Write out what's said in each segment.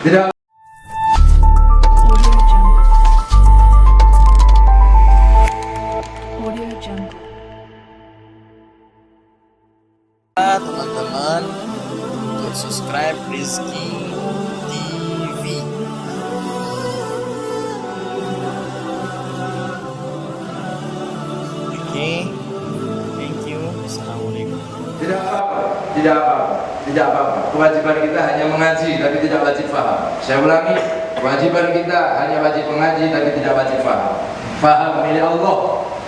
Tidak. Teman-teman untuk subscribe Rizky TV. Oke, thank you. Assalamualaikum. Tidak apa-apa, tidak apa-apa, tidak apa-apa. Kewajiban kita hanya mengaji, tapi tidak wajib faham. Saya ulangi, kewajiban kita hanya wajib mengaji, tapi tidak wajib faham. Faham milik Allah.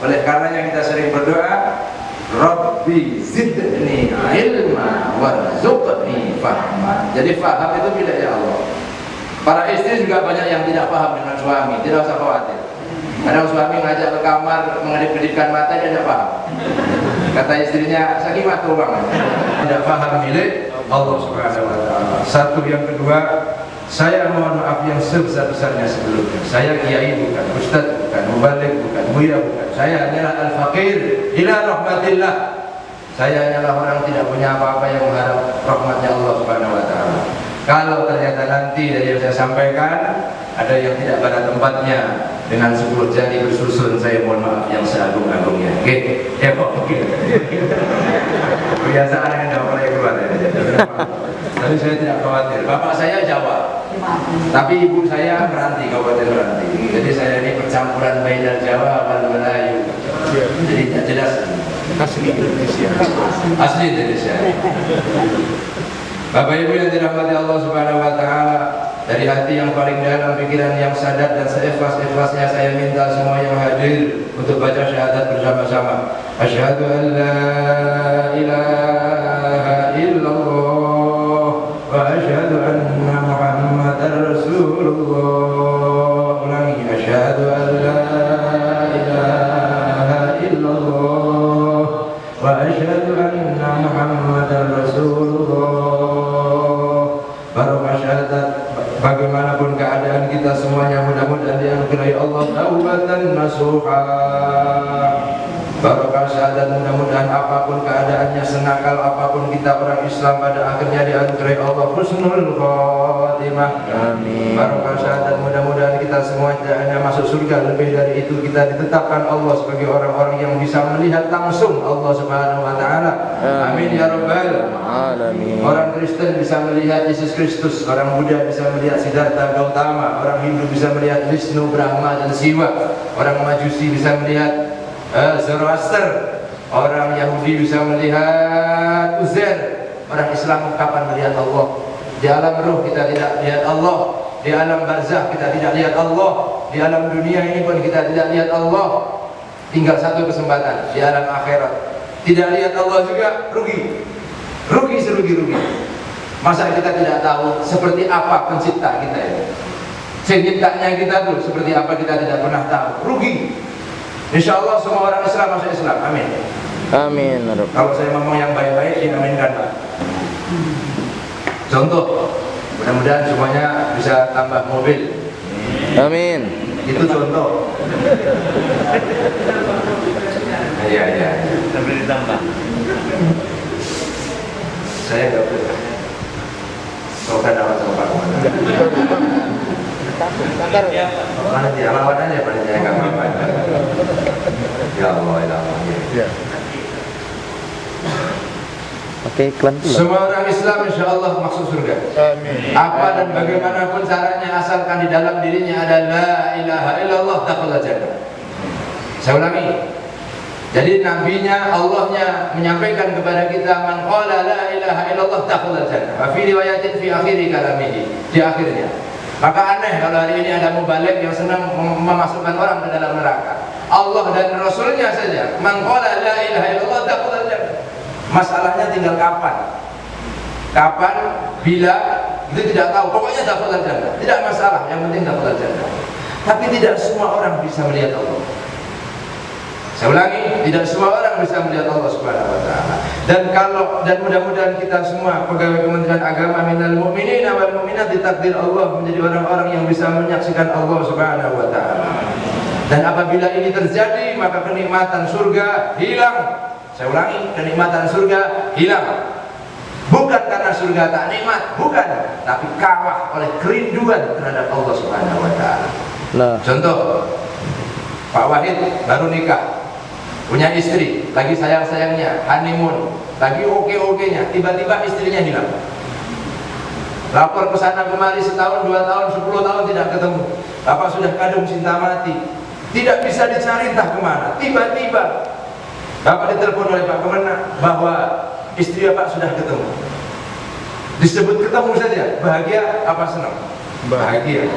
Oleh karenanya kita sering berdoa, Rabbi zidni ilma warzuqni fahma. Jadi faham itu milik Allah. Para istri juga banyak yang tidak paham dengan suami, tidak usah khawatir. Kadang suami ngajak ke kamar mengedip-edipkan mata, dia tidak paham. Kata istrinya, sakimah tuang. Tidak paham milik Allah Subhanahu wa Ta'ala. Satu, yang kedua, saya mohon maaf yang sebesar-besarnya sebelumnya. Saya kiai bukan, ustaz bukan, mubalik bukan, buya bukan. Saya hanyalah al-faqir ila rahmatillah. Saya hanyalah orang tidak punya apa-apa yang mengharap rahmatnya Allah Subhanahu wa Ta'ala. Kalau ternyata nanti dari yang saya sampaikan ada yang tidak pada tempatnya dengan 10 jari bersusun, saya mohon maaf yang seagung-agungnya. Oke, ya kok. Kebiasaan yang tidak mulai keluar ya. Tapi saya tidak khawatir. Bapak saya Jawa, tapi ibu saya Meranti, Kabupaten Meranti. Jadi saya ini percampuran bainal Jawa wal Melayu. Jadi tidak jelas. Asli Indonesia. Asli Indonesia. Bapak Ibu yang dirahmati Allah Subhanahu wa Ta'ala, dari hati yang paling dalam, pikiran yang sadar dan seikhlas-ikhlasnya saya minta semua yang hadir untuk baca syahadat bersama-sama. Asyhadu an la ilaha illallah wa asyhadu anna Muhammadar Rasulullah. Ulangi, asyhadu an la ilaha illallah wa asyhadu anna Muhammadar Rasulullah. Barokah syahadat, bagaimanapun keadaan kita semuanya, mudah-mudahan dianugerahi Allah taubatan nasuha. Barokah syahadat, mudah-mudahan apapun keadaannya, senakal apapun kita orang Islam, pada akhirnya dianugerahi Allah husnul khotimah. Amin. Barokah syahadat, mudah-mudahan kita semua tidak hanya masuk surga, lebih dari itu kita ditetapkan Allah sebagai orang-orang yang bisa melihat langsung Allah Subhanahu wa Ta'ala. Amin ya rabbal alamin. Orang Kristen bisa melihat Yesus Kristus, orang Buddha bisa melihat Siddhartha Gautama, orang Hindu bisa melihat Vishnu, Brahma dan Siwa, orang Majusi bisa melihat Zoroaster, orang Yahudi bisa melihat Uzair, orang Islam kapan melihat Allah? Di alam ruh kita tidak lihat Allah, di alam barzah kita tidak lihat Allah, di alam dunia ini pun kita tidak lihat Allah. Tinggal satu kesempatan, di alam akhirat tidak lihat Allah juga, rugi, rugi serugi-rugi. Masa kita tidak tahu seperti apa pencipta kita ini, penciptanya kita tuh seperti apa, kita tidak pernah tahu, rugi. Insya Allah semua orang Islam masuk Islam, amin. Amin. Kalau saya ngomong yang baik-baik, diaminkan Pak. Contoh, mudah-mudahan semuanya bisa tambah mobil. Amin. Itu contoh. Iya, iya. Sampai ditambah. Saya nggak boleh. Soalnya dapat sama Pak Komanda. Mana dia lawanannya paling saya nggak apa-apa. Ya Allah, ya Allah. Ya. Oke, iklan dulu. Semua orang Islam insya Allah masuk surga. Amin. Apa dan bagaimanapun caranya, asalkan di dalam dirinya ada la ilaha illallah, dakhala jannah. Saya ulangi. Jadi nabinya, Allahnya menyampaikan kepada kita, man qala la ilaha illallah dakhala jannah. Wa fi riwayatin fi akhiri kalamihi, di akhirnya. Maka aneh kalau hari ini ada mubalik yang senang memasukkan orang ke dalam neraka. Allah dan Rasulnya saja, man qala la ilaha illallah dakhala jannah. Masalahnya tinggal kapan, bila, itu tidak tahu. Pokoknya dakhala jannah, tidak masalah, yang penting dakhala jannah. Tapi tidak semua orang bisa melihat Allah. Saya ulangi, tidak semua orang bisa melihat Allah Subhanahu wa Ta'ala. Dan mudah-mudahan kita semua pegawai Kementerian Agama, minal mu'minina wal mu'minat, ditakdir Allah menjadi orang-orang yang bisa menyaksikan Allah Subhanahu wa Ta'ala. Dan apabila ini terjadi, maka kenikmatan surga hilang. Saya ulangi, kenikmatan surga hilang. Bukan karena surga tak nikmat, bukan, tapi kalah oleh kerinduan terhadap Allah Subhanahu wa taala. Nah, Contoh, Pak Wahid baru nikah, punya istri, lagi sayang-sayangnya, honeymoon, lagi oke-okenya, tiba-tiba istrinya hilang. Lapor ke sana kemari setahun, 2 tahun, 10 tahun tidak ketemu. Bapak sudah kadung cinta mati, tidak bisa dicari entah kemana. Tiba-tiba Bapak ditelepon oleh Pak Kemenak bahwa istri Bapak sudah ketemu. Disebut ketemu saja, bahagia apa senang? Bahagia.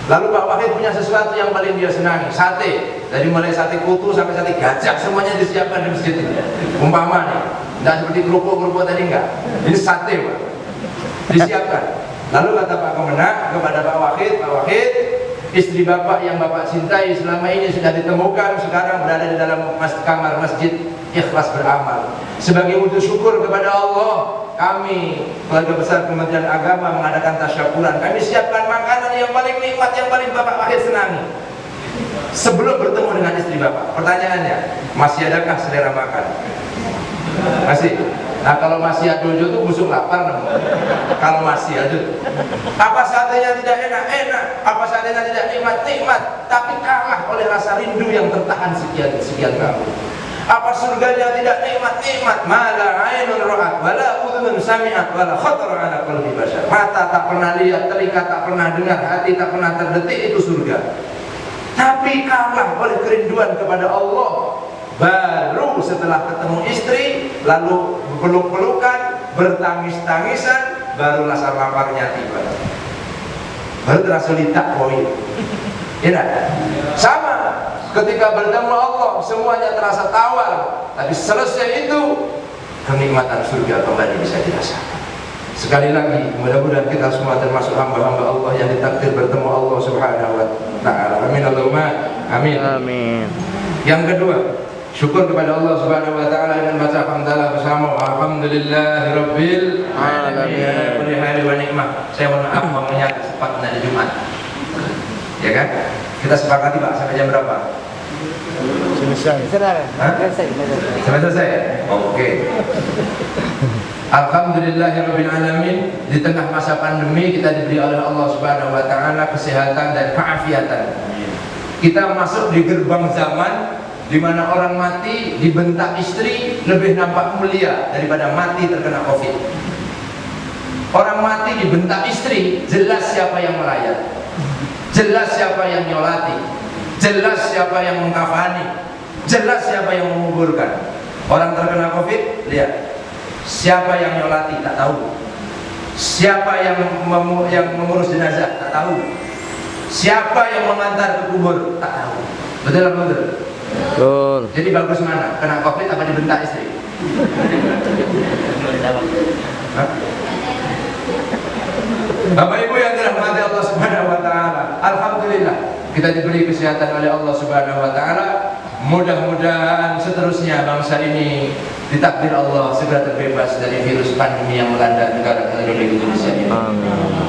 Lalu Pak Wahid punya sesuatu yang paling dia senangi, sate. Dari mulai sate kutu sampai sate gajah, semuanya disiapkan di masjid. Umpama nih, tidak seperti kerupuk-kerupuk tadi enggak. Ini sate, Pak. Disiapkan. Lalu kata Pak Kemenak kepada Pak Wahid, istri Bapak yang Bapak cintai selama ini sudah ditemukan, sekarang berada di dalam kamar masjid, ikhlas beramal. Sebagai wujud syukur kepada Allah, kami keluarga besar Kementerian Agama mengadakan tasyakuran. Kami siapkan makanan yang paling nikmat, yang paling Bapak Wahid senangi. Sebelum bertemu dengan istri Bapak, pertanyaannya, masih adakah selera makan? Masih. Nah, kalau masih ada tuh busuk lapar namanya. Kalau masih ada, apa satenya tidak enak? Enak. Apa satenya tidak nikmat? Nikmat. Tapi kalah oleh rasa rindu yang tertahan sekian tahun. Apa surganya tidak nikmat? Nikmat. Mala ainun ra'at wala udhun sami'at wala khatar ala qalbi bashar. Mata tak pernah lihat, telinga tak pernah dengar, hati tak pernah terdetik, itu surga. Tapi kalah oleh kerinduan kepada Allah. Baru setelah ketemu istri, lalu peluk-pelukan, bertangis-tangisan, baru rasa laparnya tiba. Baru terasa litak poin. Ya, sama ketika bertemu Allah, semuanya terasa tawar. Tapi selesai itu, kenikmatan surga kembali bisa dirasakan. Sekali lagi, mudah-mudahan kita semua termasuk hamba-hamba Allah yang ditakdir bertemu Allah Subhanahu wa taala. Amin Allahumma amin. amin. Yang kedua, syukur kepada Allah Subhanahu wa taala dengan baca hamdalah bersama alhamdulillahirabbil alamin. Beri hari wa nikmah. Saya mohon maaf ngomongnya cepat dari Jumat. Ya kan? Kita sepakati Pak sampai jam berapa? Selesai. Sampai selesai? Oke. Alhamdulillahirabbil alamin. Di tengah masa pandemi kita diberi oleh Allah Subhanahu wa taala kesehatan dan keafiatan. Kita masuk di gerbang zaman di mana orang mati dibentak istri lebih nampak mulia daripada mati terkena Covid. Orang mati dibentak istri, jelas siapa yang melayat, jelas siapa yang nyolati, jelas siapa yang mengkafani, jelas siapa yang menguburkan. Orang terkena Covid, lihat siapa yang nyolati tak tahu, siapa yang mengurus jenazah tak tahu, siapa yang mengantar ke kubur tak tahu. Betul apa betul? Betul. Jadi bagus mana? Kena Covid apa dibentak istri? Hah? Bapak Ibu yang dirahmati Allah Subhanahu wa taala, alhamdulillah kita diberi kesehatan oleh Allah Subhanahu wa taala. Mudah-mudahan seterusnya bangsa ini ditakdir Allah segera terbebas dari virus pandemi yang melanda negara Indonesia ini. Amin.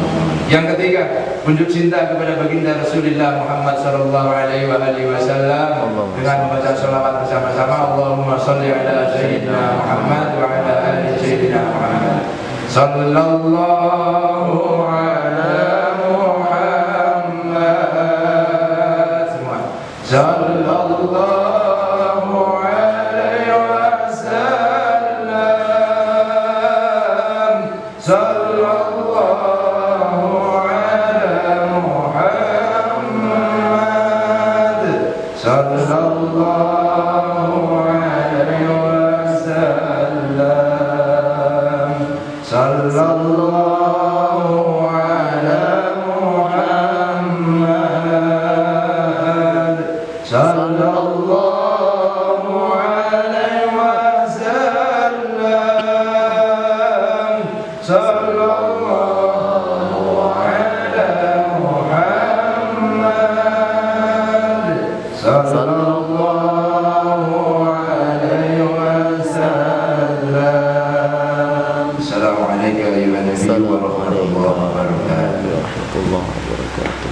Yang ketiga, unjuk cinta kepada baginda Rasulullah Muhammad sallallahu alaihi wasallam dengan membaca shalawat bersama-sama. Allahumma shalli ala sayyidina Muhammad wa ala ali sayyidina Muhammad. Sallallahu ala Muhammad. Semua. Sallallahu alaihi wasallam. Sallallahu sallallahu alaihi wasallam, sallallahu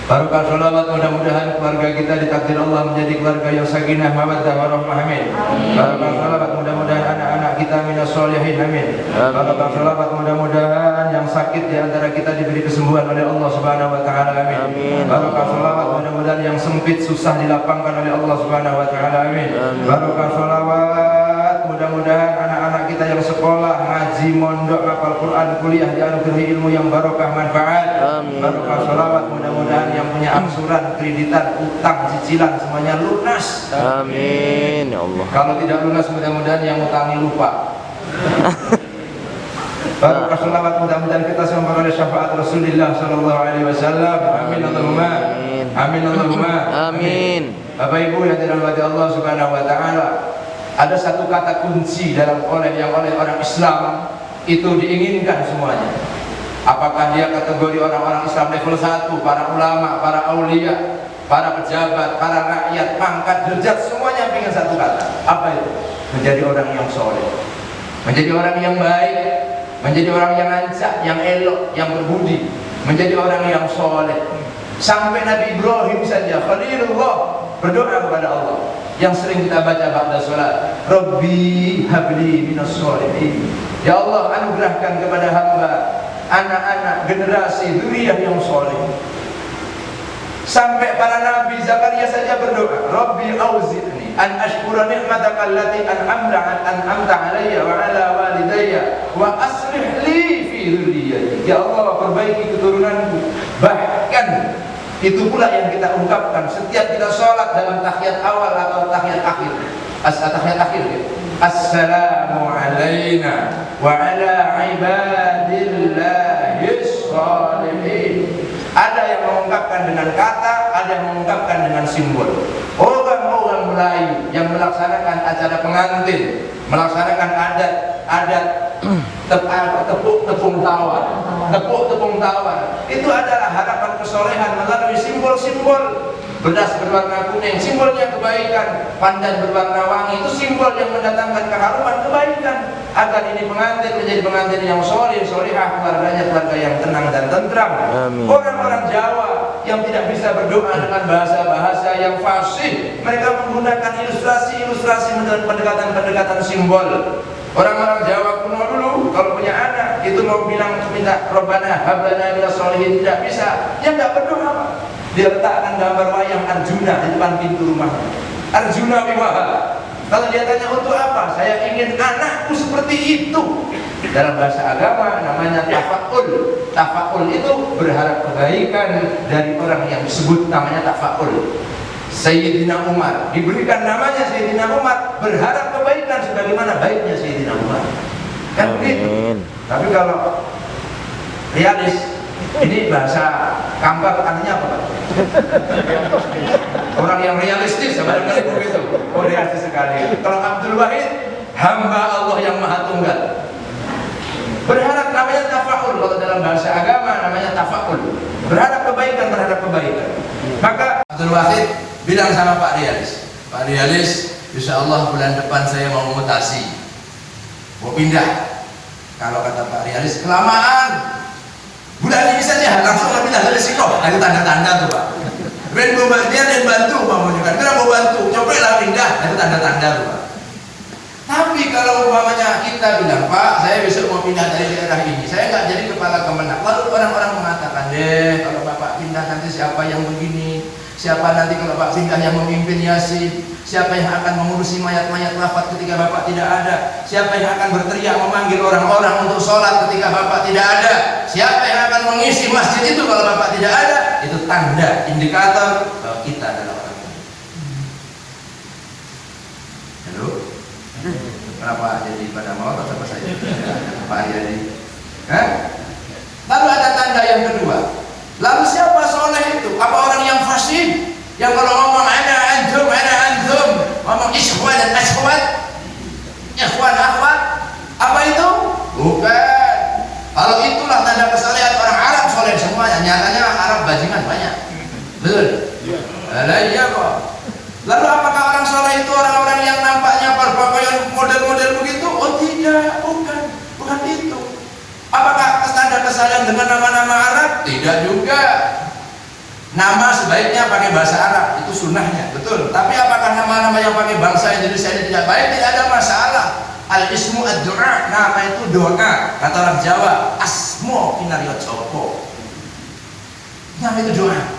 Barokah sholawat, mudah-mudahan keluarga kita ditakdir Allah menjadi keluarga yang sakinah, mawaddah, warahmah, amin. Barokah sholawat, mudah-mudahan anak-anak kita minas sholihin, amin. Barokah sholawat, mudah-mudahan yang sakit di antara kita diberi kesembuhan oleh Allah Subhanahu wa taala, amin. Barokah sholawat, mudah-mudahan yang sempit susah dilapangkan oleh Allah Subhanahu wa taala, amin. Barokah sholawat, mudah-mudahan anak-anak kita yang sekolah, ngaji, mondok, hafal Quran, kuliah dianugerahi ilmu yang barokah, manfaat. Barokah sholawat, mudah-mudahan yang punya angsuran, kreditan, utang, cicilan semuanya lunas. Amin ya Allah. Kalau tidak lunas, mudah-mudahan yang utangi lupa. Barokah sholawat, mudah-mudahan kita semua memperoleh syafaat Rasulullah sallallahu alaihi wasallam. Amin Allahumma. Amin Allahumma. Amin. Bapak Ibu yang dirahmati Allah Subhanahu wa taala, ada satu kata kunci yang oleh orang Islam itu diinginkan semuanya. Apakah dia kategori orang-orang Islam level 1, para ulama, para aulia, para pejabat, para rakyat, pangkat, derajat, semuanya ingin satu kata. Apa itu? Menjadi orang yang soleh, menjadi orang yang baik, menjadi orang yang lancak, yang elok, yang berbudi, menjadi orang yang soleh. Sampai Nabi Ibrahim saja, Khalilullah, berdoa kepada Allah yang sering kita baca ba'da salat, Rabbi habli minas sholihin. Ya Allah, anugerahkan kepada hamba anak-anak, generasi, dzurriyyah yang soleh. Sampai para nabi, Zakaria saja berdoa, Rabbi auzi'ni an ashkura ni'mataka allati an'amta alayya wa ala walidayya wa aslih li fi dzurriyyati. Ya Allah, perbaiki keturunanku. Bahkan itu pula yang kita ungkapkan setiap kita sholat dalam tahiyat awal atau tahiyat akhir. Tahiyat akhir ya. Assalamu alayna wa ala ibadillahis sholihin. Ada yang mengungkapkan dengan kata, ada yang mengungkapkan dengan simbol. Orang-orang Melayu yang melaksanakan acara pengantin, melaksanakan adat tepung tawar, itu adalah harapan kesolehan melalui simbol-simbol. Beras berwarna kuning, simbolnya kebaikan. Pandan berwarna wangi, itu simbol yang mendatangkan keharuman kebaikan. Agar ini pengantin menjadi pengantin yang soleh, solehah, keluarganya keluarga yang tenang dan tentram. Orang-orang Jawa yang tidak bisa berdoa dengan bahasa-bahasa yang fasih, mereka menggunakan ilustrasi-ilustrasi dengan pendekatan-pendekatan simbol. Orang-orang Jawa kuno dulu kalau punya anak itu mau minta Rabbana hablana minas sholihin, tidak bisa, dia tidak berdoa. Dia letakkan gambar wayang Arjuna di depan pintu rumahnya. Arjuna Wiwaha. Kalau dia tanya untuk apa? Saya ingin anakku seperti itu. Dalam bahasa agama namanya tafa'ul. Tafa'ul itu berharap kebaikan dari orang yang disebut namanya tafa'ul. Sayyidina Umar diberikan namanya Sayyidina Umar, berharap kebaikan sebagaimana baiknya Sayyidina Umar. Kan begitu. Tapi kalau realis, ini bahasa kampak artinya apa Pak? Orang yang realistis sebenarnya begitu. Oh, realistis sekali. Kalau Abdul Wahid, hamba Allah yang Maha Tunggal. Berharap namanya tafa'ul. Kalau dalam bahasa agama namanya tafa'ul. Berharap kebaikan. Maka Abdul Wahid bilang sama Pak Rialis, Pak Rialis, insya Allah bulan depan saya mau mutasi, mau pindah. Kalau kata Pak Rialis, kelamaan. Bulan ini saja langsung pindah dari Sino. Ada tanda-tanda tuh Pak. Ben dia dan bantu Pak Munjukkan. Kenapa mau bantu? Cobalah pindah. Ada tanda-tanda tuh Pak. Tapi kalau umpamanya kita bilang, Pak, saya besok mau pindah dari daerah ini, saya nggak jadi kepala Kemenak. Lalu orang-orang mengatakan, deh, kalau Bapak pindah nanti siapa yang begini? Siapa nanti kalau Bapak pindah yang memimpin Yasin? Siapa yang akan mengurusi mayat-mayat wafat ketika Bapak tidak ada? Siapa yang akan berteriak memanggil orang-orang untuk sholat ketika Bapak tidak ada? Siapa yang akan mengisi masjid itu kalau Bapak tidak ada? Itu tanda, indikator bahwa kita adalah orang ini. Halo? Kenapa jadi pada mau atau sama saya? Pak Yadi? Lalu ada tanda yang kedua. Lalu siapa soleh itu? Apa orang yang fasih? Yang kalau ngomong ana antum, ngomong ikhwan dan akhwat, ikhwan akhwat, apa itu? Bukan. Kalau itulah tanda kesolehan orang Arab soleh semuanya. Nyatanya Arab bajingan banyak. Betul? Iya kok. Lalu apakah orang soleh itu orang-orang yang nampaknya berpakaian model-model begitu? Oh tidak, bukan itu. Apakah tanda kesolehan dengan nama-nama Arab? Tidak juga. Nama sebaiknya pakai bahasa Arab, itu sunnahnya, betul. Tapi apakah nama-nama yang pakai bangsa Indonesia ini tidak baik? Tidak ada masalah. Al-ismu ad-du'a, nama itu doa. Kata orang Jawa, asmo kinaryo jopo. Nama itu doa.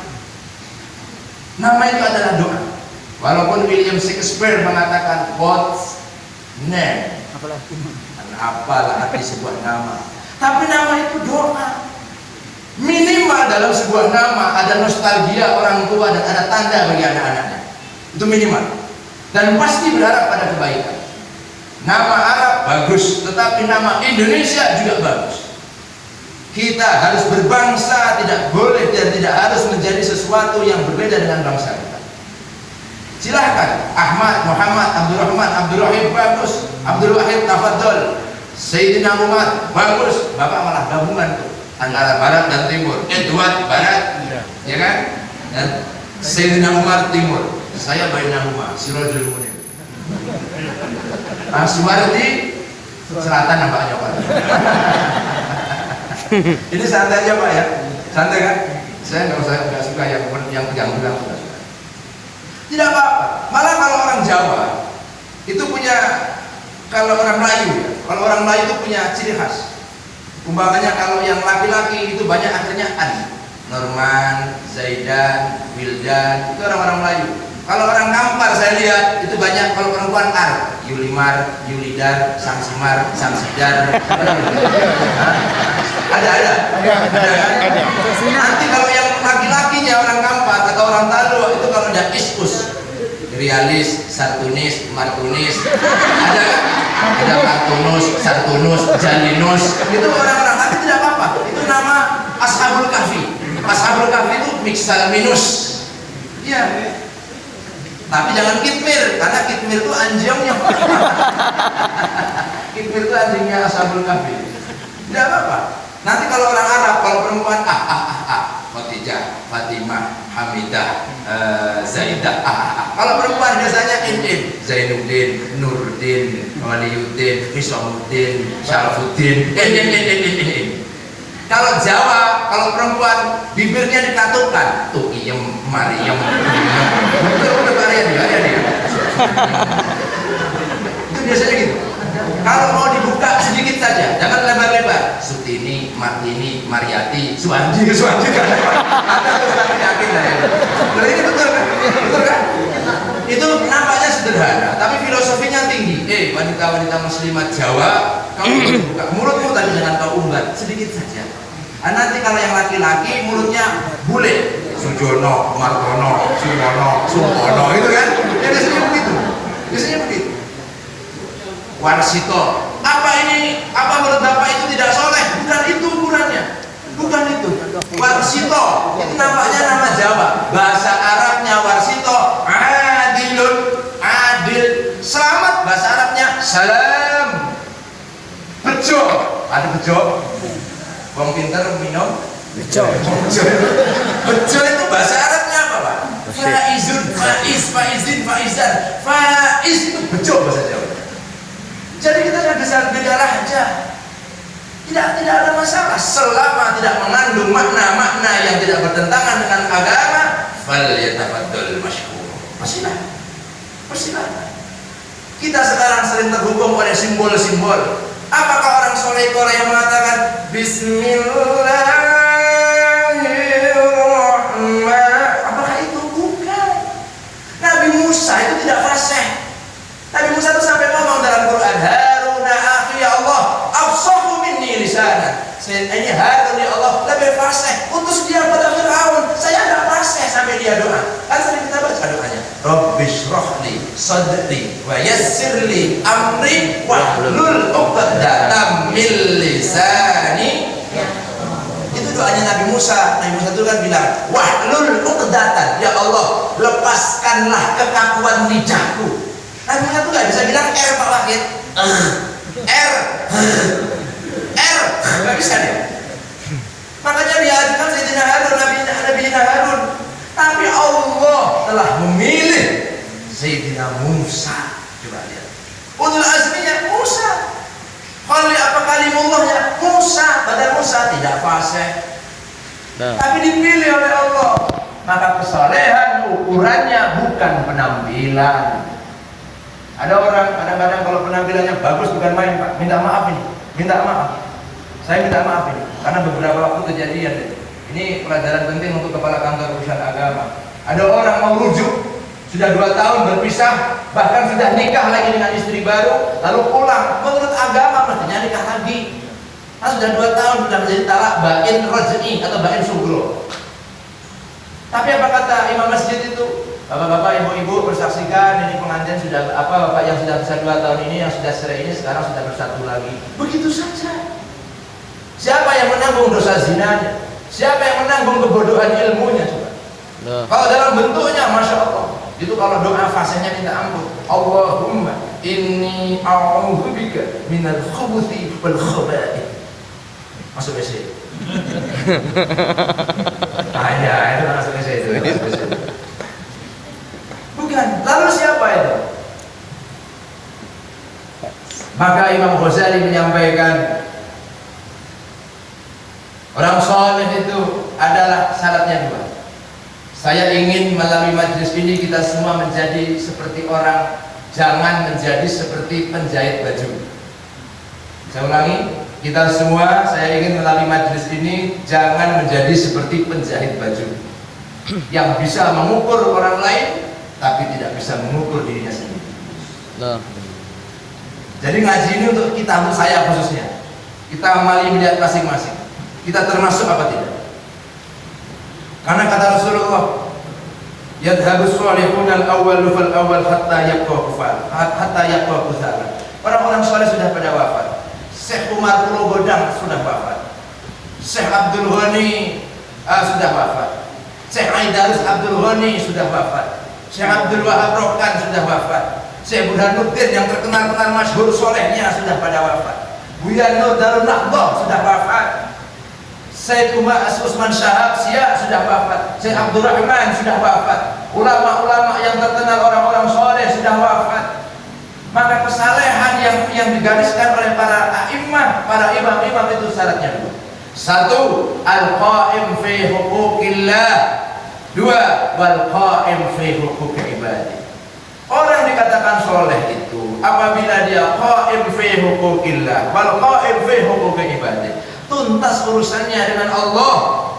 Nama itu adalah doa. Walaupun William Shakespeare mengatakan what's name, apalah arti sebuah nama. Tapi nama itu doa. Minimal dalam sebuah nama ada nostalgia orang tua dan ada tanda bagi anak-anaknya. Itu minimal. Dan pasti berharap pada kebaikan. Nama Arab bagus, tetapi nama Indonesia juga bagus. Kita harus berbangsa, tidak boleh dan tidak harus menjadi sesuatu yang berbeda dengan bangsa kita. Silahkan Ahmad, Muhammad, Abdurrahman, Abdurrahim bagus, Abdul Wahid tafadhol, Sayyidina Umar bagus. Bapak malah gabungan tuh antara barat dan timur. Edward barat, ya kan? Dan Sayyidina Umar timur. Saya bainahuma, Sirajul Munir. Suwardi selatan nampaknya Pak. Ini santai aja Pak ya, santai kan? Saya nggak suka yang pegang-pegang. Tidak apa-apa. Malah kalau orang Jawa itu punya, kalau orang Melayu ya, kalau orang Melayu itu punya ciri khas. Umpamanya kalau yang laki-laki itu banyak akhirnya an, Norman, Zaidan, Wildan, itu orang-orang Melayu. Kalau orang Kampar saya lihat itu banyak, kalau perempuan ar, Yulimar, Yulidar, Samsimar, Samsidar. Ada. Nanti kalau yang laki-lakinya orang Kampar atau orang Talo itu kalau ada iskus, Rialis, Sartunis, Martunis, ada kan? Ada Martunus, Sartunus, Jalinus, itu orang-orang, tapi tidak apa-apa. Itu nama Ashabul Kahfi. Ashabul Kahfi itu miksal minus. Iya. Tapi jangan kitmir, karena kitmir itu anjingnya. Kitmir itu anjingnya Ashabul Kahfi. Tidak apa-apa. Nanti kalau orang Arab, kalau perempuan Khadijah, Fatimah, Hamidah, Zaidah. Kalau perempuan biasanya in, Zainuddin, Nuruddin, Waliyuddin, Hisamuddin, Syarafuddin. Kalau Jawa, kalau perempuan bibirnya dikatupkan, tuh iem, Mariem, betul ya dia. Itu biasanya gitu. Kalau mau dibuka sedikit saja, jangan lebar-lebar. Sutini, Martini, Mariati, Suwanji kan? Ada tuh yakin lah ya. Ini betul kan? Betul kan? Itu nampaknya sederhana, tapi filosofinya tinggi. Wanita-wanita muslimat Jawa, kamu buka mulutmu tadi jangan kau umbar, sedikit saja. Nanti kalau yang laki-laki mulutnya bule, Sujono, Martono, Sumono, Sumpono, itu kan? Ya biasanya begitu. Warsito, apa ini? Apa menurut Bapak itu tidak soleh? Bukan itu ukurannya, bukan itu. Warsito, itu nampaknya nama Jawa. Bahasa Arabnya Warsito, adilun, adil. Selamat bahasa Arabnya salam. Bejo, ada bejo. Bang pinter minum. Bejo. Bejo itu bahasa Arabnya apa Pak? Faizun, faiz, faizin, faizan. Faiz itu bejo bahasa Jawa. Jadi kita tidak bisa beda lahja. Tidak ada masalah selama tidak mengandung makna-makna yang tidak bertentangan dengan agama. Fal yatafaddal mashkur. Persilakan. Kita sekarang sering terhubung oleh simbol-simbol. Apakah orang soleh yang mengatakan Bismillahirrahmanirrahim? Apakah itu? Bukan. Nabi Musa itu tidak fasih. Nabi Musa itu sampai ngomong dalam Quran, Haruna akhi ya Allah, afsahu minni lisanan. Ini Harun ya Allah lebih fasih. Utus dia pada Fir'aun. Saya tidak fasih sampai dia doa. Kan sering kita baca doanya. Rabbi shrahli sadri wa yassirli amri wahlul 'uqdatam min lisani. Itu doanya Nabi Musa. Nabi Musa itu kan bilang, wahlul 'uqdatan, ya Allah, lepaskanlah kekakuan lidahku. Nabi Musa itu nggak bisa bilang R Pak Wahid, R, nggak bisa dia. Makanya diajukan Sayyidina Harun, Nabi Harun. Tapi Allah telah memilih Sayyidina Musa. Coba lihat. Ulul azminya Musa. Apa kalimullahnya Musa. Padahal Musa tidak fasih. Tapi dipilih oleh Allah. Maka kesolehan ukurannya bukan penampilan. Ada orang kadang-kadang kalau penampilannya bagus bukan main, Pak, minta maaf ini, minta maaf. Saya minta maaf ini, karena beberapa waktu kejadian. Ini pelajaran penting untuk kepala kantor urusan agama. Ada orang mau rujuk, sudah 2 tahun berpisah, bahkan sudah nikah lagi dengan istri baru, lalu pulang. Menurut agama mestinya nikah lagi. Nah, sudah 2 tahun sudah menjadi talak bain raj'i atau bain sugro. Tapi apa kata imam masjid itu? Bapak-bapak, ibu-ibu bersaksikan ini pengantin sudah bapak yang sudah bisa 2 tahun ini, yang sudah cerai ini sekarang sudah bersatu lagi. Begitu saja. Siapa yang menanggung dosa zinanya? Siapa yang menanggung kebodohan ilmunya? Coba. Kalau dalam bentuknya, masya Allah. Itu kalau doa fasenya minta ampun. Allahumma inni a'udzubika minal khubuthi wal khaba'ith. Masuk WC. Itu masuk WC itu. Bukan. Lalu siapa itu? Maka Imam Ghazali menyampaikan, orang soleh itu adalah syaratnya 2. Saya ingin melalui majelis ini kita semua menjadi seperti orang, jangan menjadi seperti penjahit baju. Saya ulangi, kita semua, saya ingin melalui majelis ini jangan menjadi seperti penjahit baju yang bisa mengukur orang lain tapi tidak bisa mengukur dirinya sendiri. Jadi ngaji ini untuk kita, untuk saya khususnya. Kita amali melihat masing-masing. Kita termasuk apa tidak? Karena kata Rasulullah, yadhabus sholihun al-awwal fal awwal hatta yabqa kufal, hatta yabqa kusala. Orang-orang soleh sudah pada wafat. Syekh Umar Pulau Godang sudah wafat. Syekh Abdul Ghani sudah wafat. Syekh Aidarus Abdul Ghani sudah wafat. Syekh Abdul Wahab Rokan sudah wafat. Syekh Burhanuddin yang terkenal masyhur solehnya sudah pada wafat. Buya Nur Darun Nahdoh sudah wafat. Syekh Usman Syahab Sia sudah wafat. Syekh Abdul Rahman sudah wafat. Ulama-ulama yang terkenal orang-orang soleh sudah wafat. Maka kesalehan yang digariskan oleh para a'immah, para imam-imam itu syaratnya 2. 1. Al-qa'im fi huquqillah. 2. Wal qa'im fi huquqi ibadi. Orang dikatakan soleh itu apabila dia qa'im fi huquqillah wal qa'im fi huquqi ibadi, tuntas urusannya dengan Allah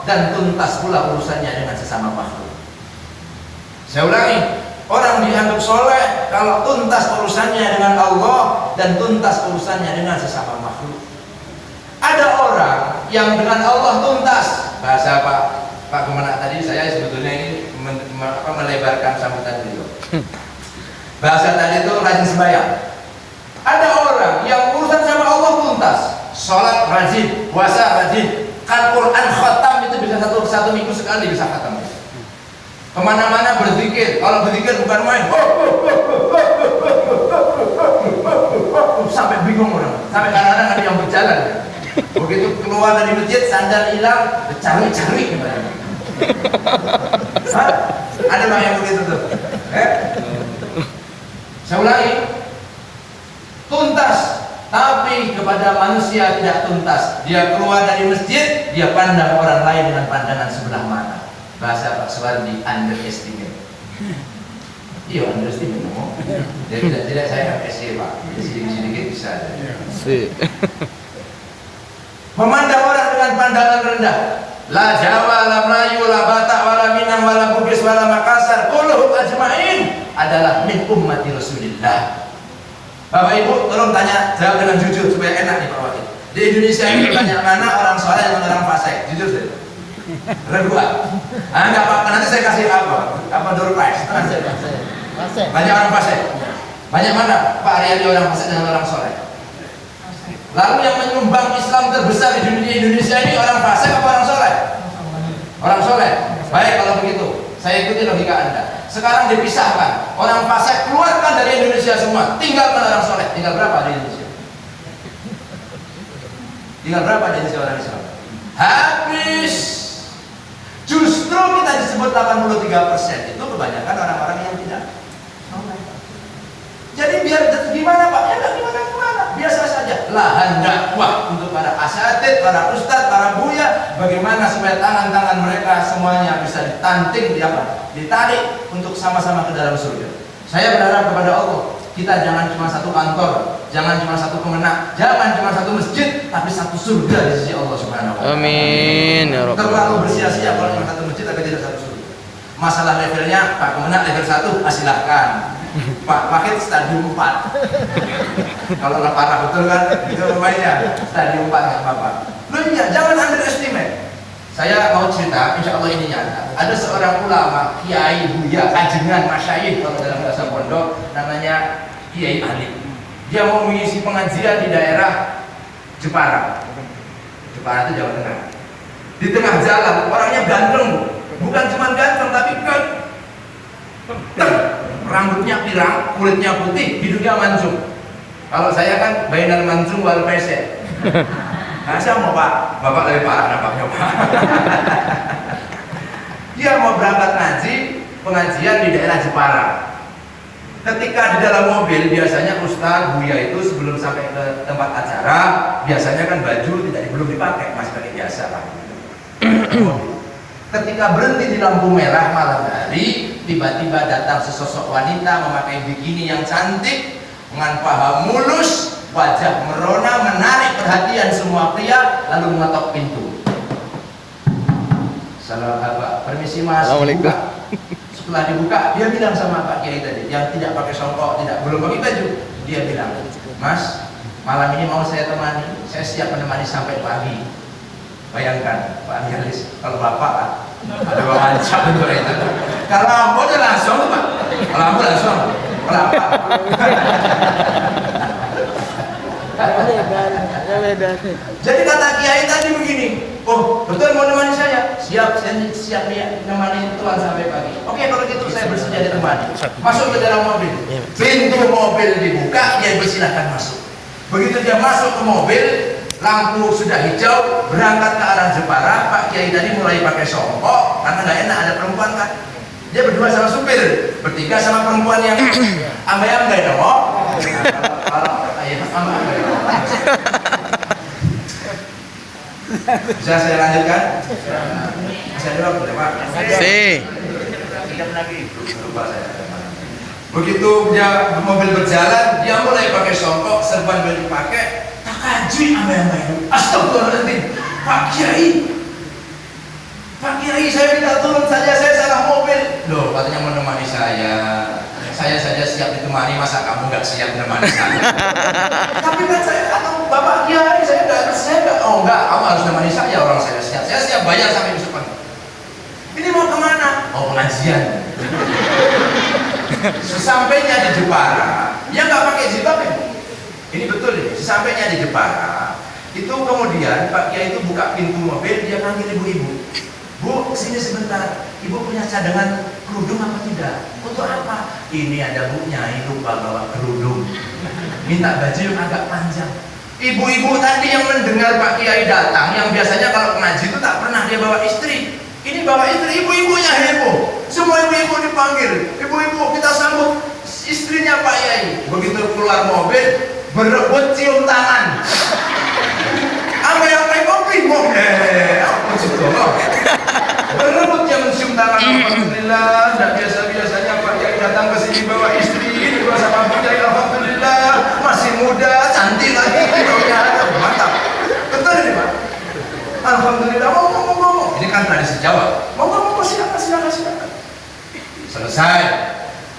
dan tuntas pula urusannya dengan sesama makhluk. Saya ulangi, orang dianggap soleh kalau tuntas urusannya dengan Allah dan tuntas urusannya dengan sesama makhluk. Ada orang yang dengan Allah tuntas. Bahasa Pak Kemenak tadi, saya sebetulnya ini melebarkan sambutan beliau. Bahasa tadi itu rajin sembahyang. Ada orang yang urusan sama Allah tuntas, sholat rajin, puasa rajin, kan Quran khatam itu bisa satu minggu sekali bisa khatam. Kemana-mana berzikir, kalau berzikir bukan main, sampai bingung orang, sampai kadang-kadang ada yang berjalan. Begitu keluar dari masjid, sandal hilang, cari-cari gimana? Ada bang yang begitu tuh. Saya ulangi, tuntas, tapi kepada manusia tidak tuntas. Dia keluar dari masjid, dia pandang orang lain dengan pandangan sebelah mata. Bahasa Pak Suwardi, underestimate. Iya, underestimate. Jadi tidak saya SC Pak, sedikit bisa aja. Memandang orang dengan pandangan rendah. La Jawa, la Melayu, la Batak, wala Minang, wala Bugis, wala Makassar, kulluhum ajma'in adalah min ummati Rasulillah. Bapak Ibu, tolong jawab dengan jujur supaya enak nih Pak Wakil. Di Indonesia ini banyak mana orang soleh dan orang fasik? Jujur saja. Redua. Enggak apa-apa, nanti saya kasih apa door prize. Banyak orang fasik. Banyak mana Pak Aryadi orang fasik dan orang soleh? Lalu yang menyumbang Islam terbesar di Indonesia ini orang fasik atau orang soleh? Orang soleh. Baik kalau begitu, saya ikuti logika Anda. Sekarang dipisahkan, orang fasik keluarkan dari Indonesia semua, tinggalkan orang soleh. Tinggal berapa di Indonesia? Tinggal berapa di Indonesia orang Islam? Habis. Justru kita disebut 83%, itu kebanyakan orang-orang yang tidak soleh. Jadi biar gimana Pak? Ya nggak gimana-gimana, biasa saja. Lahan dakwah untuk para asatid, para ustadz, para buya, bagaimana supaya tangan-tangan mereka semuanya bisa ditanting, ditarik untuk sama-sama ke dalam surga. Saya berharap kepada Allah, kita jangan cuma satu kantor, jangan cuma satu kemenang, jangan cuma satu masjid, tapi satu surga di sisi Allah Subhanahu wa Ta'ala. Amin ya rabbal Terlalu alamin. bersia-sia kalau cuma satu masjid tapi tidak satu surga. Masalah levelnya, Pak Kemenang level 1, silahkan. Pak Wakil stadium 4. Kalau nggak parah betul kan, itu lumayan. Stadium 4 nggak apa-apa. Lu iya, jangan underestimate. Saya mau cerita, insya Allah ini nyata. Ada seorang ulama, kiai, buya, kajengan, masyayikh kalau dalam bahasa pondok, namanya Kiai Alif. Dia mau mengisi pengajian di daerah Jepara. Jepara itu Jawa Tengah. Di tengah jalan, orangnya ganteng, bukan cuma ganteng tapi rambutnya pirang, kulitnya putih, hidungnya mancung. Kalau saya kan bainal mancung wal pese. Nah, saya mau Pak, Bapak lebih parah nampaknya Pak. Dia mau berangkat ngaji, pengajian di daerah Jepara. Ketika di dalam mobil, biasanya ustaz, buya itu sebelum sampai ke tempat acara, biasanya kan baju belum dipakai, masih pakai biasa lah. Ketika berhenti di lampu merah malam hari, tiba-tiba datang sesosok wanita memakai bikini yang cantik, dengan paha mulus, wajah merona, menarik perhatian semua pria, lalu mengetok pintu. Salam apa? Permisi Mas. Assalamualaikum. Setelah dibuka, dia bilang sama Pak Kiai tadi, yang tidak pakai songkok, belum pakai baju, dia bilang, Mas, malam ini mau saya temani, saya siap menemani sampai pagi. Bayangkan, Pak Anialis, kalau Bapak ada wawancara bentuk itu. Kalau Ambo udah langsung, Pak. Kalau Ambo langsung, kenapa? Jadi kata Kiai tadi begini, oh betul mau nemani saya? Siap, saya siap nih nemani Tuhan sampai pagi. Oke, kalau gitu saya bersedia ditemani. Masuk ke dalam mobil, pintu mobil dibuka, dia bersilahkan masuk. Begitu dia masuk ke mobil, lampu sudah hijau, berangkat ke arah Jepara. Pak Kiai tadi mulai pakai songkok karena nggak enak ada perempuan kan. Dia berdua sama supir, bertiga sama perempuan yang ambai-ambai dong. Bisa saya lanjutkan? Bisa jawab boleh Pak? Lupa saya. Begitu dia mobil berjalan, dia mulai pakai songkok, serban belum dipakai. Takajui ambai-ambai. Astagfirullahaladzim, Pak Kiai, Pak Kiai, saya minta turun saja, saya salah mobil. Loh, katanya mau menemani saya. Saya saja siap ditemani, masa kamu nggak siap menemani saya? Tapi kan saya, atau Bapak Kiai, saya nggak, oh enggak, kamu harus menemani saya, orang saya siap bayar sampai besok pagi. Ini mau kemana? Mau pengajian. Sesampainya di Jepara, dia nggak pakai jilbab ya? Ini betul ya, sesampainya di Jepara, itu kemudian Pak Kiai itu buka pintu mobil, dia panggil ibu-ibu. Bu, sini sebentar. Ibu punya cadangan kerudung apa tidak? Untuk apa? Ini ada Bu Nyai lupa bawa kerudung. Minta baju yang agak panjang. Ibu-ibu tadi yang mendengar Pak Kiai datang, yang biasanya kalau ngaji itu tak pernah dia bawa istri. Ini bawa istri, ibu-ibunya heboh. Semua ibu-ibu dipanggil. Ibu-ibu, kita sambut istrinya Pak Kiai. Begitu keluar mobil, berebut cium tangan. Apa yang kopi mau? Aku sudah. Berebut yang mencium tangan. Alhamdulillah, tidak biasa-biasanya Pak Kiai datang ke sini bawa istri, ini bawa sama Pak Kiai. Alhamdulillah, masih muda, cantik lagi. Mantap. Betul ini Pak. Alhamdulillah, mau. Ini kan tradisi Jawa. Mau, silakan. Selesai.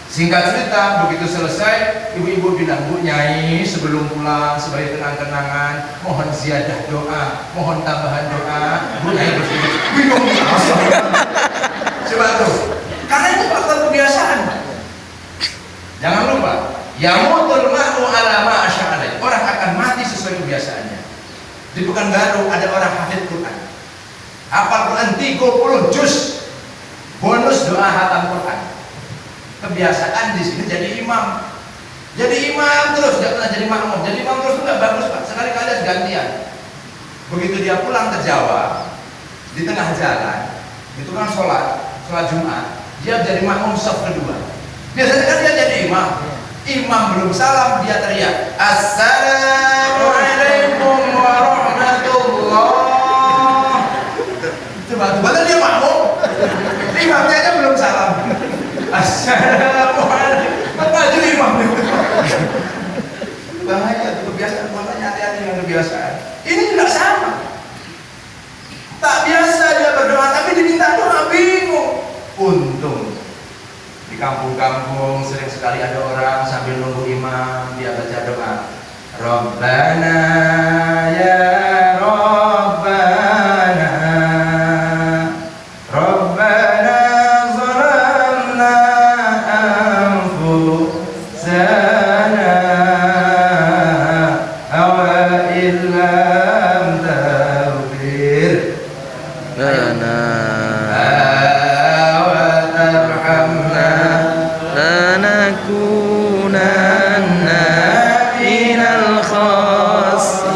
Singkat cerita, begitu selesai, ibu-ibu bilang, Bu Nyai, sebelum pulang, sebagai kenang-kenangan, mohon ziyadah doa, mohon tambahan doa. Bu Nyai berpikir, bingung. Coba tuh, karena itu faktor kebiasaan. Jangan lupa, yamutul ma'u ala ma'asya'alai. Orang akan mati sesuai kebiasaannya. Di Pekanbaru ada orang hafid Quran. Hafal Quran 30 juz. Bonus doa hatam Quran. Kebiasaan di sini jadi imam terus, nggak pernah jadi makmum. Jadi imam terus itu nggak bagus Pak, sekali-kali harus gantian. Begitu dia pulang ke Jawa, di tengah jalan itu kan sholat Jumat, dia jadi makmum saf kedua. Biasanya kan dia jadi imam belum salam dia teriak Assalamualaikum warahmatullahi batu, padahal dia makmum. Imamnya aja belum salam. Assalamualaikum. Maju imam itu. Bahaya itu kebiasaan, makanya hati-hati dengan kebiasaan. Ini tidak sama. Tak biasa dia berdoa, tapi diminta doa, bingung. Untung di kampung-kampung sering sekali ada orang sambil nunggu imam dia baca doa. Rabbana ya Rabbana, Rabbana zalamna anfusana wa illam taghfir lana wa tarhamna lanakunanna minal khasirin.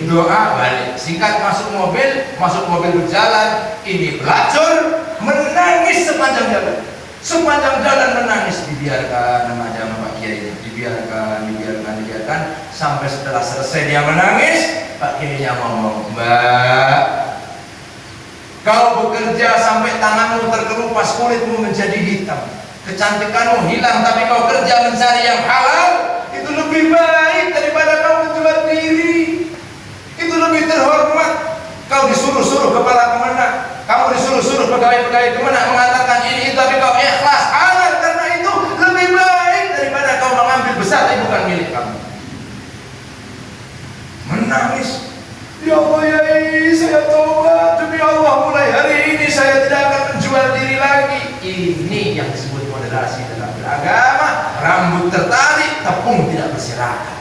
Doa balik, singkat masuk mobil berjalan, ini pelacur menangis sepanjang jalan menangis, dibiarkan aja sama Pak Kiai, dibiarkan sampai setelah selesai dia menangis, Pak Kiai ngomong, Mbak, kau bekerja sampai tanganmu terkelupas, kulitmu menjadi hitam, kecantikanmu hilang, tapi kau kerja mencari yang halal, itu lebih baik daripada kau menjual diri. Itu lebih terhormat. Kau disuruh-suruh kepala kemenang, kamu disuruh-suruh pegawai-pegawai kemenang mengatakan ini itu, tapi kau ikhlas halal karena itu lebih baik daripada kau mengambil besar tapi bukan milik kamu. Menangis, ya Allah ya, saya tobat demi Allah, mulai hari ini saya tidak akan menjual diri lagi. Ini yang disebut moderasi dalam beragama. Rambut tertarik, tepung tidak berserakan.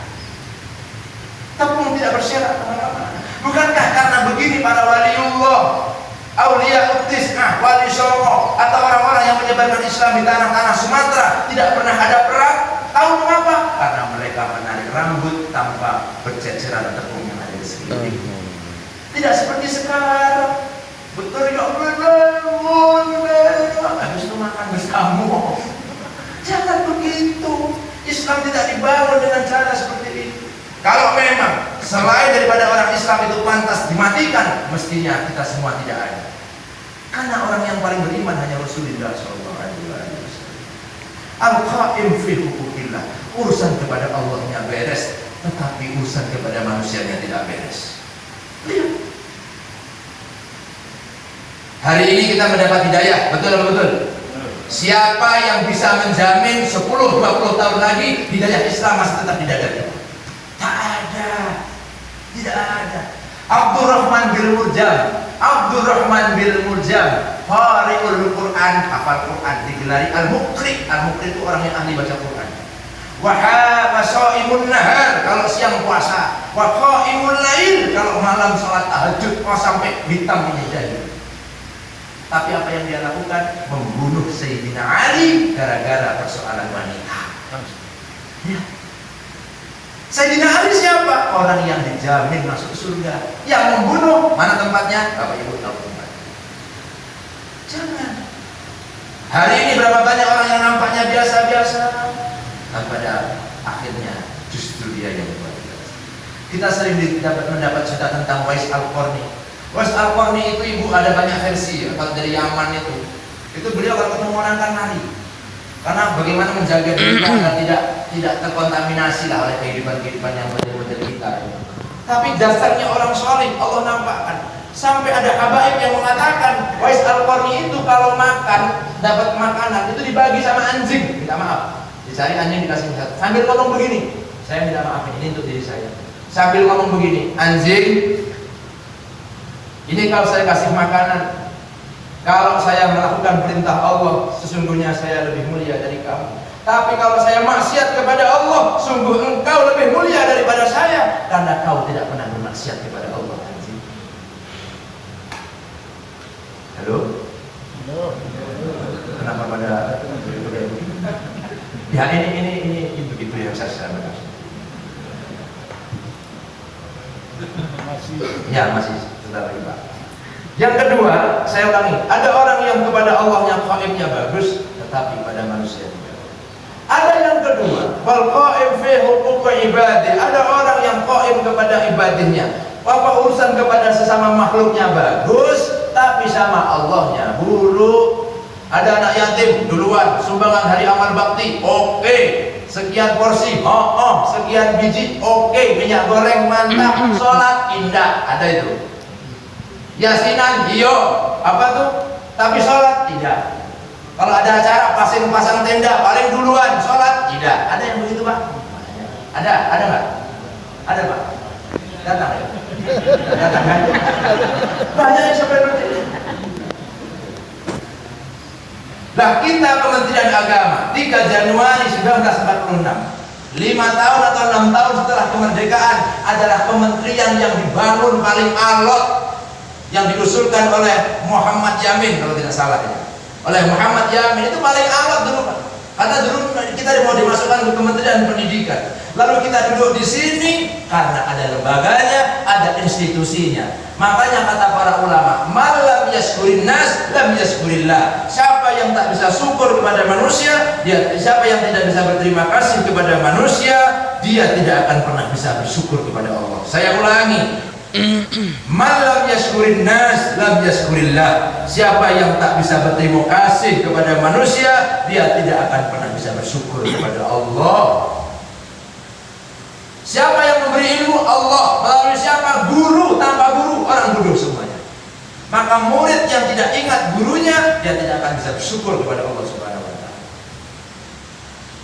Tepung tidak berserakan, teman-teman. Bukankah karena begini para waliullah, aulia uttis'ah, wali Songo, atau orang-orang yang menyebarkan Islam di tanah-tanah Sumatera tidak pernah ada perang? Tahu mengapa? Karena mereka menarik rambut tanpa berceceran tepung yang ada di sekeliling. Tidak seperti sekarang. Betul ya Allah, habis itu makan bersama. Jangan begitu. Islam tidak dibangun dengan cara seperti itu. Kalau memang selain daripada orang Islam itu pantas dimatikan, mestinya kita semua tidak ada. Karena orang yang paling beriman hanya Rasulullah SAW. Al-Qaim fi hukukillah, urusan kepada Allahnya beres, tetapi urusan kepada manusianya tidak beres. Lihat. Hari ini kita mendapat hidayah, betul atau betul? Siapa yang bisa menjamin 10-20 tahun lagi hidayah Islam masih tetap di dada kita? Tak ada, tidak ada. Abdurrahman bin Muljam, qari'ul Quran, hafal Quran, digelari al-muqri. Al-muqri itu orang yang ahli baca Quran. Wa shaimun nahar, kalau siang puasa. Wa qaimul lail, kalau malam salat tahajud. Sampai hitam ini jadi. Tapi apa yang dia lakukan? Membunuh Sayyidina Ali gara-gara persoalan wanita. Ya. Sayyidina Ali siapa? Orang yang dijamin masuk surga. Yang membunuh, mana tempatnya? Bapak Ibu tahu tempatnya. Jangan. Hari ini berapa banyak orang yang nampaknya biasa-biasa, dan pada akhirnya justru dia yang luar biasa. Kita sering mendapat cerita tentang Wais Al-Qarni. Wais Al-Qarni itu ibu ada banyak versi ya. Kalau dari Yaman itu beliau kalau ketemu orang kan lari. Karena bagaimana menjaga diri agar tidak terkontaminasi lah oleh kehidupan yang model-model kita. Tapi dasarnya orang soleh Allah nampakkan. Sampai ada habaib yang mengatakan Wais Al-Qarni itu kalau makan, dapat makanan itu dibagi sama anjing. Minta maaf, dicari anjing dikasih satu. Sambil ngomong begini, saya minta maaf ini untuk diri saya. Sambil ngomong begini, anjing, ini kalau saya kasih makanan, kalau saya melakukan perintah Allah, sesungguhnya saya lebih mulia dari kamu. Tapi kalau saya maksiat kepada Allah, sungguh engkau lebih mulia daripada saya, karena kau tidak pernah bermaksiat kepada Allah. Halo? Kenapa pada ya ini begitu yang saya sampaikan. Ya masih sebentar lagi Pak. Yang kedua, saya ulangi, ada orang yang kepada Allahnya qaimnya bagus, tetapi pada manusia tidak. Ada yang kedua, wal qaim fi huquqi ibadi, ada orang yang qaim kepada ibadahnya. Apa urusan kepada sesama makhluknya bagus, tapi sama Allahnya buruk. Ada anak yatim duluan, sumbangan hari amal bakti, oke. Sekian porsi, sekian biji, oke. Minyak goreng mantap, sholat indah, ada itu. Yasinan, iyo, apa tuh? Tapi sholat tidak. Kalau ada acara pasang tenda, paling duluan, sholat tidak. Ada yang begitu Pak? Ada nggak? Ada Pak? Datang ya? Datang kan? Banyak yang seperti itu. Nah, kita Kementerian Agama 3 Januari 1946, 5 tahun atau 6 tahun setelah kemerdekaan, adalah kementerian yang dibangun paling alot, yang diusulkan oleh Muhammad Yamin kalau tidak salah ya. Oleh Muhammad Yamin itu paling alot dulu Pak. Karena dulu kita mau dimasukkan ke Kementerian Pendidikan. Lalu kita duduk di sini karena ada lembaganya, ada institusinya. Makanya kata para ulama, malam yaskurin nas lam yaskurillah. Siapa yang tak bisa syukur kepada manusia, siapa yang tidak bisa berterima kasih kepada manusia, dia tidak akan pernah bisa bersyukur kepada Allah. Saya ulangi, malam yaskurin nas lam yaskurillah. Siapa yang tak bisa berterima kasih kepada manusia, dia tidak akan pernah bisa bersyukur kepada Allah. Siapa yang memberi ilmu? Allah. Melalui siapa? Guru. Tanpa guru, orang bodoh semuanya. Maka murid yang tidak ingat gurunya, dia tidak akan bisa bersyukur kepada Allah Subhanahu wa Ta'ala.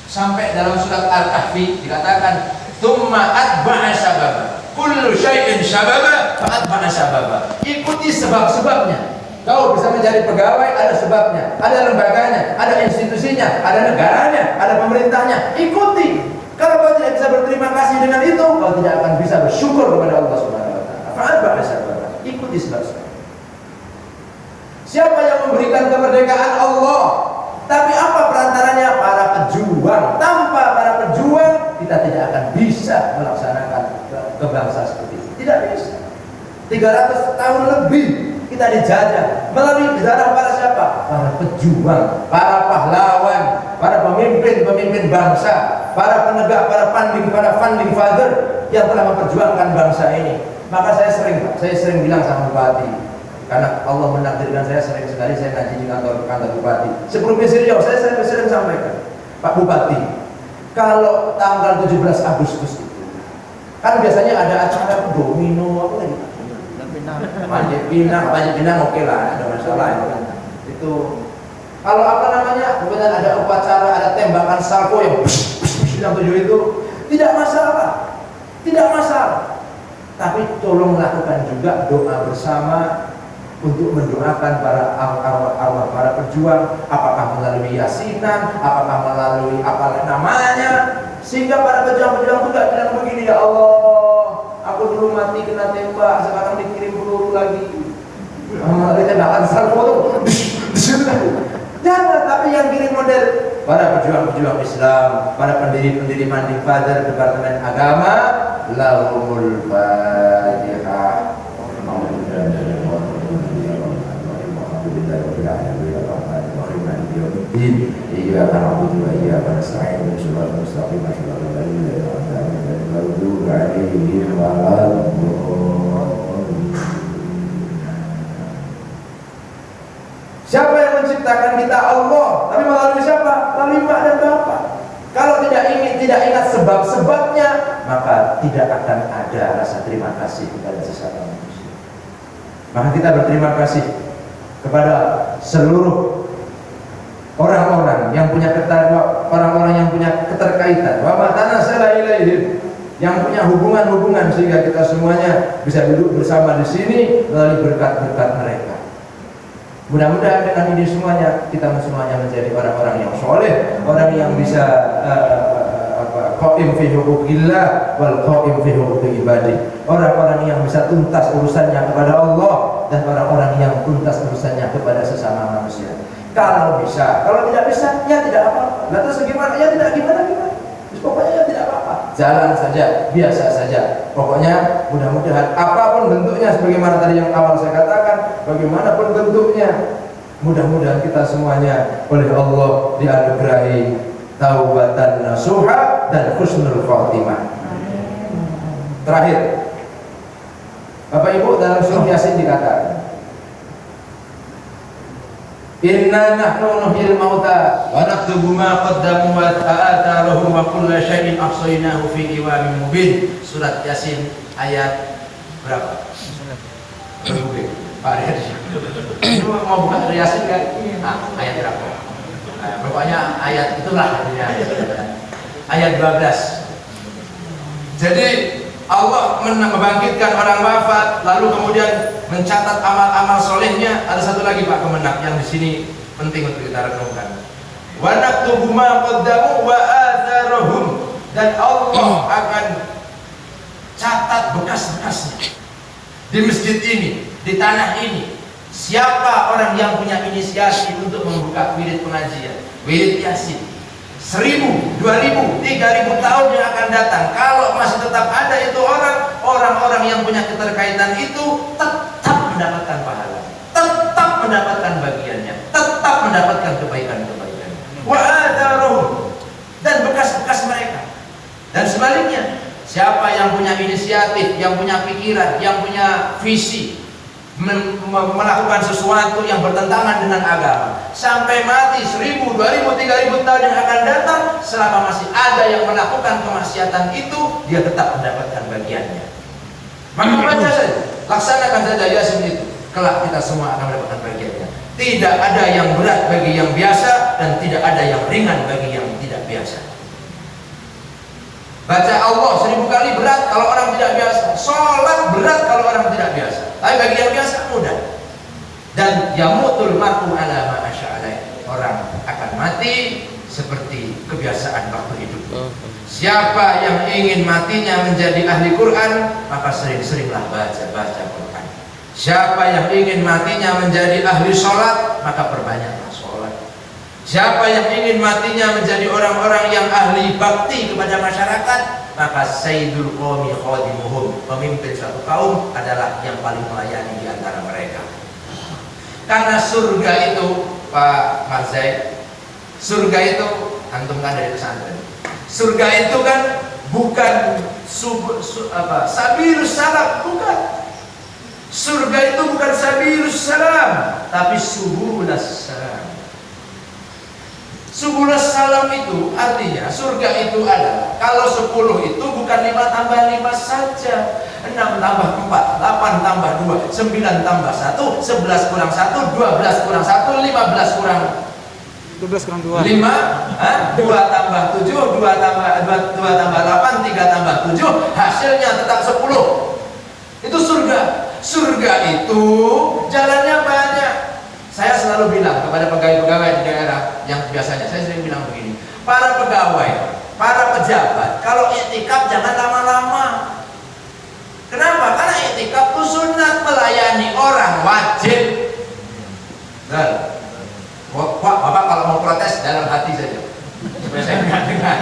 Sampai dalam surat Al-Kahfi dikatakan, "Tsumma atba'a sababa." Kullu syai'in sababa fa atba'a sababa. Ikuti sebab-sebabnya. Kau bisa menjadi pegawai, ada sebabnya, ada lembaganya, ada institusinya, ada negaranya, ada pemerintahnya. Ikuti. Kalau kau tidak bisa berterima kasih dengan itu, kau tidak akan bisa bersyukur kepada Allah Subhanahu wa Ta'ala. Fa atba'a sababa. Ikuti sebab-sebab. Siapa yang memberikan kemerdekaan? Allah. Tapi apa perantaranya? Para pejuang. Tanpa para pejuang, kita tidak akan bisa melaksanakan kebangsa seperti itu. Tidak bisa. 300 tahun lebih kita dijajah melalui darah para siapa? Para pejuang, para pahlawan, para pemimpin bangsa, para penegak, para founding father yang telah memperjuangkan bangsa ini. Maka saya sering bilang sama Bupati, karena Allah menakdirkan saya sering sekali saya ngaji di kantor Bupati. Seprovinsi Riau, saya sering sampaikan, Pak Bupati, kalau tanggal 17 Agustus itu kan biasanya ada acara domino apa lagi? Panjat pinang oke lah, ada masalah itu. Kalau apa namanya, kemudian ada upacara, ada tembakan salvo yang 7 itu, tidak masalah. Tapi tolong lakukan juga doa bersama untuk mendoakan para arwah para pejuang, apakah melalui yasinan, apakah melalui apa namanya, sehingga para pejuang itu tidak begini, ya Allah, aku dulu mati kena tembak, sekarang dikirim peluru lagi. Melalui tembakan salvo itu. Jangan, tapi yang kirim model para pejuang-pejuang Islam, para pendiri founding father Departemen Agama, lahumul Fatihah. Iyyaka na'budu wa iyyaka nasta'in ihdinas siratal mustaqim siratal ladzina an'amta 'alaihim ghairil maghdubi 'alaihim waladdallin. Siapa yang menciptakan kita? Allah. Tapi melalui siapa? Melalui mak dan bapak. Kalau tidak ingat sebab-sebabnya, maka tidak akan ada rasa terima kasih kepada sesama manusia. Maka kita berterima kasih kepada seluruh orang-orang yang punya keterkaitan, wa matanasala ilaihim, yang punya hubungan sehingga kita semuanya bisa duduk bersama di sini melalui berkat-berkat mereka. Mudah-mudahan dengan ini semuanya kita semuanya menjadi orang-orang yang soleh, orang yang bisa qaim fi huquqillah wal qaim fi huquqi ibadih, orang-orang yang bisa tuntas urusannya kepada Allah dan orang-orang yang tuntas urusannya kepada sesama manusia. Kalau bisa, kalau tidak bisa, ya tidak apa-apa. Nah, terus gimana? Ya tidak gimana. Pokoknya ya tidak apa-apa. Jalan saja, biasa saja. Pokoknya mudah-mudahan apapun bentuknya, sebagaimana tadi yang awal saya katakan, bagaimanapun bentuknya, mudah-mudahan kita semuanya oleh Allah dianugerahi taubatan nasuha dan husnul khatimah. Terakhir, Bapak Ibu, dalam surah Yasin dikatakan, Inna nahnu nuhyil mauta wa naktubu ma qaddamu wa atharahum wa kulla syai'in ahsaynahu fi imamin mubin. Surat Yasin ayat berapa? Pak Rian, ini mau buka Yasin kan? Nah, ayat berapa? Nah, pokoknya ayat itulah ayat 12. Jadi Allah membangkitkan orang wafat, lalu kemudian mencatat amal-amal solehnya. Ada satu lagi Pak Kemenak yang di sini penting untuk kita renungkan. Wa naktubu ma qaddamu wa atharahum, dan Allah akan catat bekas-bekasnya di masjid ini, di tanah ini. Siapa orang yang punya inisiasi untuk membuka wirid pengajian, wirid Yasin, 1000, 2000, 3000 tahun yang akan datang, kalau masih tetap ada itu orang-orang yang punya keterkaitan itu tetap mendapatkan pahala, tetap mendapatkan bagiannya, tetap mendapatkan kebaikan-kebaikannya. Wa atharuhum, dan bekas-bekas mereka. Dan sebaliknya, siapa yang punya inisiatif, yang punya pikiran, yang punya visi, melakukan sesuatu yang bertentangan dengan agama, sampai mati 1000, 2000, 3000 tahun yang akan datang, selama masih ada yang melakukan kemaksiatan itu, dia tetap mendapatkan bagiannya. Maka baca saja, laksanakan saja Yasin itu, kelak kita semua akan mendapatkan bagiannya. Tidak ada yang berat bagi yang biasa, dan tidak ada yang ringan bagi yang tidak biasa. Baca Allah 1000 kali berat kalau orang tidak biasa. Sholat berat kalau orang tidak biasa. Tapi bagi yang biasa mudah. Dan yamutul mar'u ala ma asya'alai. Orang akan mati seperti kebiasaan waktu hidup. Siapa yang ingin matinya menjadi ahli Quran, maka sering-seringlah baca Quran. Siapa yang ingin matinya menjadi ahli sholat, maka perbanyaklah sholat. Siapa yang ingin matinya menjadi orang-orang yang ahli bakti kepada masyarakat, maka sayyidul qaumi khadimuhum, pemimpin suatu kaum adalah yang paling melayani di antara mereka. Karena surga itu, Pak Marzai, surga itu, antum kan dari pesantren, surga itu kan bukan sabilus salam, bukan. Surga itu bukan sabilus salam, tapi subulas salam. Subulas salam itu artinya surga itu adalah, kalau 10 itu bukan 5 tambah 5 saja, 6 tambah 4, 8 tambah 2, 9 tambah 1, 11 kurang 1, 12 kurang 1, 15 kurang 12 kurang 2 5, 2 tambah 7, 2 tambah 8, 3 tambah 7, hasilnya tetap 10. Itu surga. Surga itu jalannya banyak. Saya selalu bilang kepada pegawai-pegawai di daerah yang biasanya, saya sering bilang begini, para pegawai, para pejabat, kalau i'tikaf jangan lama-lama. Kenapa? Karena i'tikaf itu sunat, melayani orang wajib. Dan Pak, Bapak kalau mau protes dalam hati saja, supaya saya nggak dengar.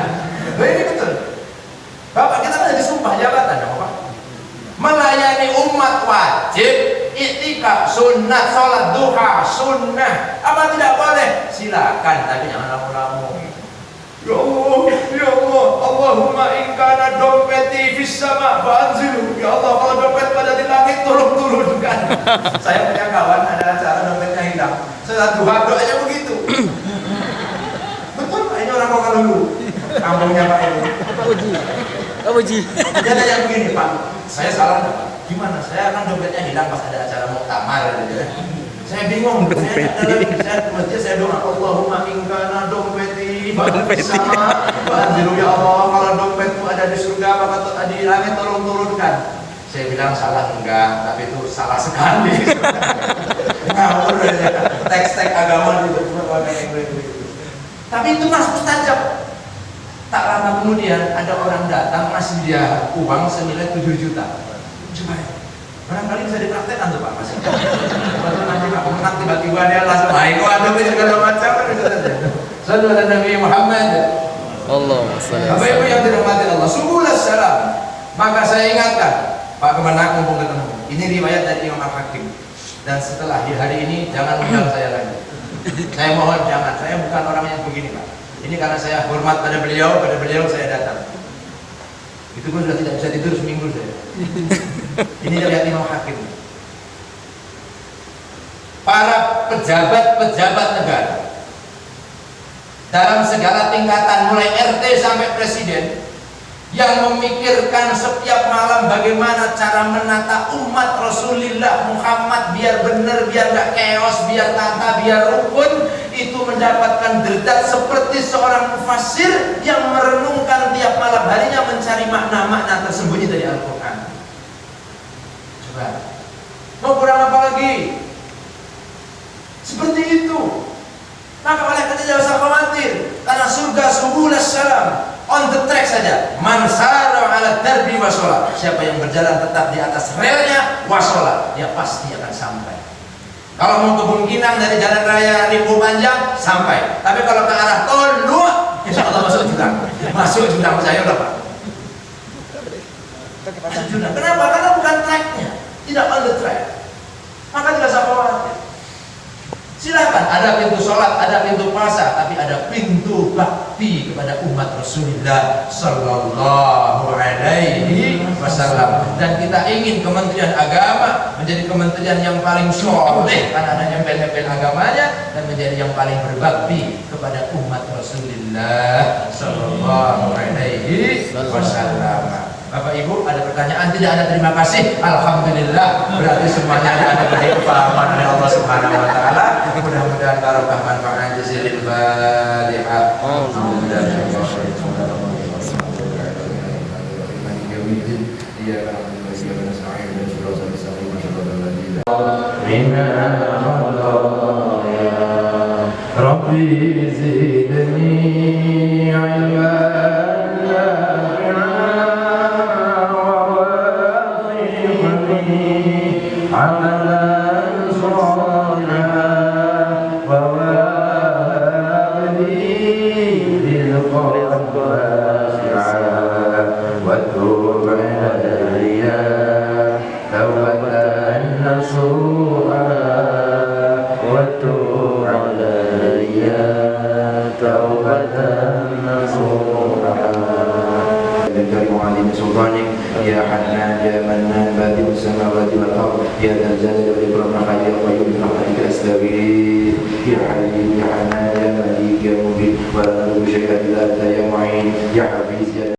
Nah, ini betul. Bapak, kita kan jadi sumpah jabatan, ya Bapak. Melayani umat wajib, i'tikaf sunnah, sholat duha sunnah. Apa tidak boleh? Silakan, tapi jangan lama-lama. Ya Allah, ya Allah, Allahumma in kana dompeti fis sama fa'anzilu. Ya Allah, kalau dompet pada di langit, tolong turunkan. Saya punya kawan ada acara dompetnya hilang. Sholat duha doanya begitu. Betul, ini orang lokal dulu. Kampungnya Pak Ibu. Apa Ji? Dia tanya begini, Pak, saya salah nggak Pak? Gimana? Saya kan dompetnya hilang pas ada acara muktamar gitu ya. Saya bingung, saya doa, Allahumma in kana dompeti sama fa'anzilu, ya Allah, kalau dompetmu ada di surga maka di langit tolong turunkan. Saya bilang salah enggak, tapi itu salah sekali. Ngawur aja, teks-teks agama itu cuma pakai gitu. Tapi itu mas mustajab. Tak lama kemudian ada orang datang ngasih dia uang senilai 7 juta. Coba ya, barangkali bisa dipraktekkan tuh Pak Mas. Waktu nanti Pak Kemenak tiba-tiba dia langsung baik, waduh ini segala macam kan bisa saja. Sallu ala Nabi Muhammad. Allahumma shalli Bapak Ibu yang dirahmati Allah, subulas salam. Maka saya ingatkan, Pak Kemenak mumpung ketemu. Ini riwayat dari Imam Al-Hakim. Dan setelah hari ini jangan undang saya lagi. Saya mohon jangan, saya bukan orang yang begini Pak. Ini karena saya hormat pada beliau saya datang. Itu pun sudah tidak bisa tidur seminggu saya. Ini dari Imam Hakim. Para pejabat-pejabat negara dalam segala tingkatan mulai RT sampai presiden yang memikirkan setiap malam bagaimana cara menata umat Rasulullah Muhammad biar benar, biar gak chaos, biar tata, biar rukun, itu mendapatkan derajat seperti seorang mufassir yang merenungkan tiap malam harinya mencari makna-makna tersembunyi dari Al-Quran. Coba, mau kurang apa lagi? Seperti itu. Maka oleh karena tidak usah khawatir, karena surga subulas salam, on the track saja. Man sara ala darbi wasola. Siapa yang berjalan tetap di atas relnya wasola, dia pasti akan sampai. Kalau mau ke Bungkinang dari jalan raya Limbu Panjang sampai. Tapi kalau ke arah tol Luak, insya Allah masuk jurang. Masuk jurang, saya udah Pak. Masuk jurang. Kenapa? Karena bukan tracknya, tidak on the track. Maka tidak usah khawatir. Silakan, ada pintu sholat, ada pintu puasa, tapi ada pintu bakti kepada umat Rasulullah Sallallahu Alaihi Wasallam. Dan kita ingin Kementerian Agama menjadi kementerian yang paling soleh karena ada embel-embel agamanya, dan menjadi yang paling berbakti kepada umat Rasulullah Sallallahu Alaihi Wasallam. Bapak Ibu, ada pertanyaan? Tidak ada, terima kasih. Alhamdulillah, berarti semuanya ada kefahaman oleh Allah Subhanahu wa taala. Mudah-mudahan barokah manfaat jazilil Fatihah. Rabbi zidni ilman يا حنان يا منان بادئ السماوات والأرض يا ذا الجلال والإكرام يا قيوم برحمتك أستغيث يا حليم يا حنان يا مليك يا مبين ولا نطلب شيئا إلا أنت يا معين يا حفيظ يا